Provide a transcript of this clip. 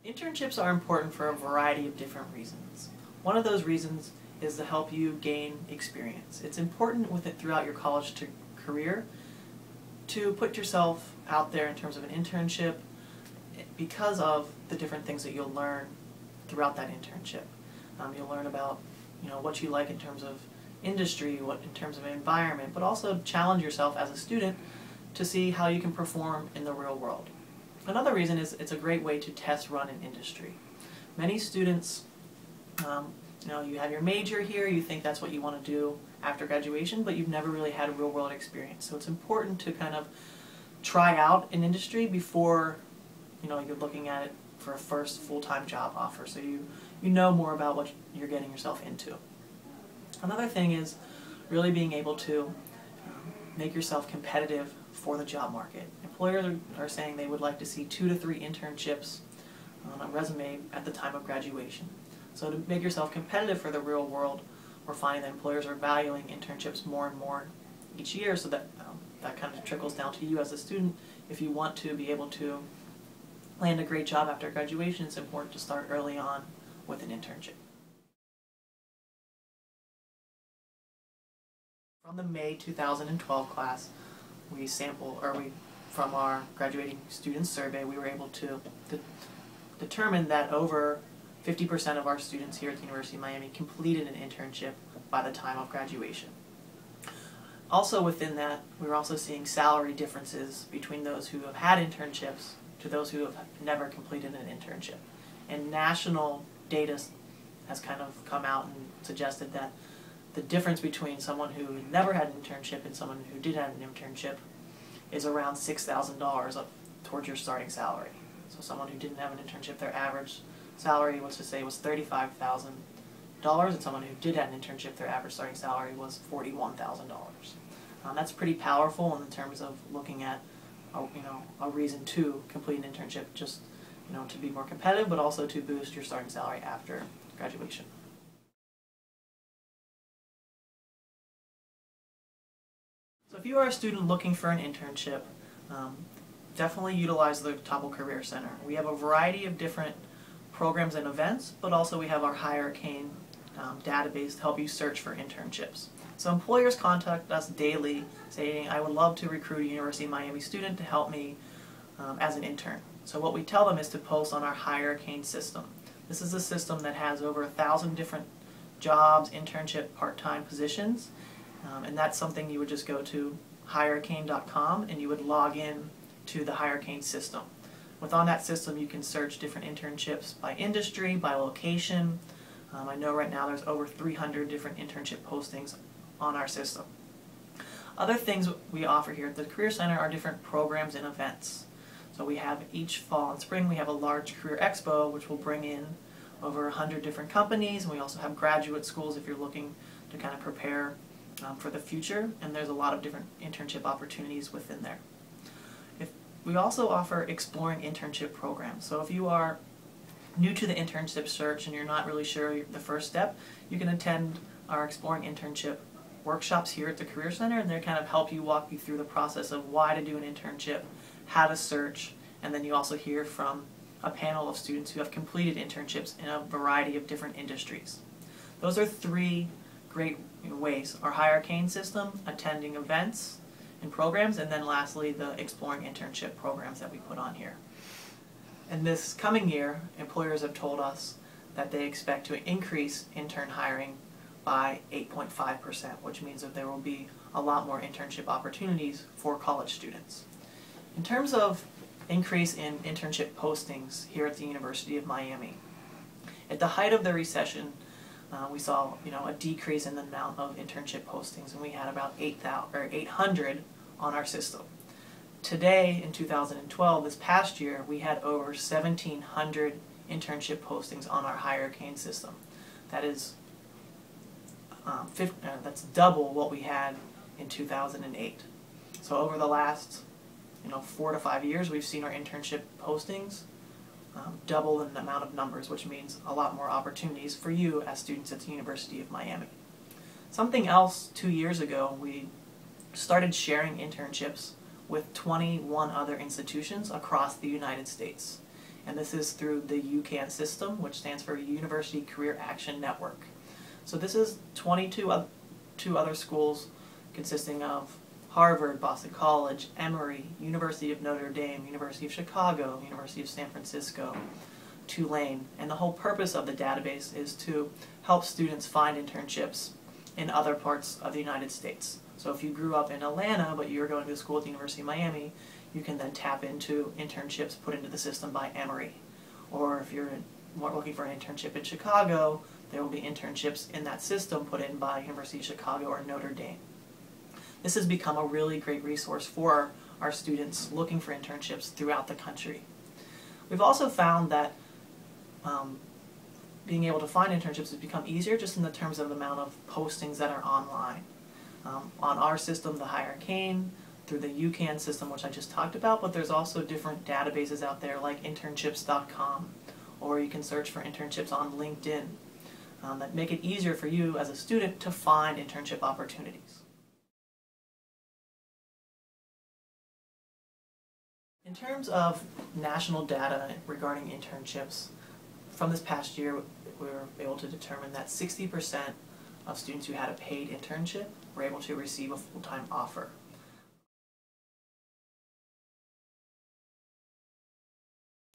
Internships are important for a variety of different reasons. One of those reasons is to help you gain experience. It's important with it throughout your college career to put yourself out there in terms of an internship because of the different things that you'll learn throughout that internship. You'll learn about what you like in terms of industry, what in terms of environment, but also challenge yourself as a student to see how you can perform in the real world. Another reason is it's a great way to test run an industry. Many students, you have your major here, you think that's what you want to do after graduation, but you've never really had a real world experience. So it's important to kind of try out an industry before you're looking at it for a first full-time job offer, so you know more about what you're getting yourself into. Another thing is really being able to make yourself competitive for the job market. Employers are saying they would like to see 2 to 3 internships on a resume at the time of graduation. So to make yourself competitive for the real world, we're finding that employers are valuing internships more and more each year, so that that kind of trickles down to you as a student. If you want to be able to land a great job after graduation, it's important to start early on with an internship. From the May 2012 class, from our graduating students survey, we were able to determine that over 50% of our students here at the University of Miami completed an internship by the time of graduation. Also within that, we were also seeing salary differences between those who have had internships to those who have never completed an internship. And national data has kind of come out and suggested that the difference between someone who never had an internship and someone who did have an internship is around $6,000 up towards your starting salary. So someone who didn't have an internship, their average salary, let's just say, was $35,000, and someone who did have an internship, their average starting salary was $41,000. That's pretty powerful in terms of looking at a reason to complete an internship, just to be more competitive, but also to boost your starting salary after graduation. So if you are a student looking for an internship, definitely utilize the Untitled Career Center. We have a variety of different programs and events, but also we have our Hurricane database to help you search for internships. So employers contact us daily saying, I would love to recruit a University of Miami student to help me as an intern. So what we tell them is to post on our Hurricane system. This is a system that has over 1,000 different jobs, internship, part-time positions. And that's something you would just go to hurricane.com and you would log in to the Hurricane system. Within that system you can search different internships by industry, by location. I know right now there's over 300 different internship postings on our system. Other things we offer here at the Career Center are different programs and events. So we have each fall and spring we have a large career expo which will bring in over 100 different companies, and we also have graduate schools if you're looking to kind of prepare for the future, and there's a lot of different internship opportunities within there. We also offer exploring internship programs. So if you are new to the internship search and you're not really sure the first step, you can attend our exploring internship workshops here at the Career Center, and they kind of walk you through the process of why to do an internship, how to search, and then you also hear from a panel of students who have completed internships in a variety of different industries. Those are 3 great ways: our Hurricane system, attending events and programs, and then lastly the exploring internship programs that we put on here. And this coming year, employers have told us that they expect to increase intern hiring by 8.5%, which means that there will be a lot more internship opportunities for college students. In terms of increase in internship postings here at the University of Miami, at the height of the recession, we saw a decrease in the amount of internship postings, and we had about 800 on our system. Today, in 2012, this past year, we had over 1,700 internship postings on our Hurricane system. That is that's double what we had in 2008. So over the last 4 to 5 years, we've seen our internship postings double in the amount of numbers, which means a lot more opportunities for you as students at the University of Miami. Something else, 2 years ago, we started sharing internships with 21 other institutions across the United States. and this is through the UCAN system, which stands for University Career Action Network. So this is 22 other schools consisting of Harvard, Boston College, Emory, University of Notre Dame, University of Chicago, University of San Francisco, Tulane, and the whole purpose of the database is to help students find internships in other parts of the United States. So if you grew up in Atlanta but you're going to school at the University of Miami, you can then tap into internships put into the system by Emory. Or if you're looking for an internship in Chicago, there will be internships in that system put in by University of Chicago or Notre Dame. This has become a really great resource for our students looking for internships throughout the country. We've also found that being able to find internships has become easier just in the terms of the amount of postings that are online. On our system, the Higher Cane, through the UCAN system, which I just talked about, but there's also different databases out there like internships.com, or you can search for internships on LinkedIn that make it easier for you as a student to find internship opportunities. In terms of national data regarding internships, from this past year we were able to determine that 60% of students who had a paid internship were able to receive a full-time offer.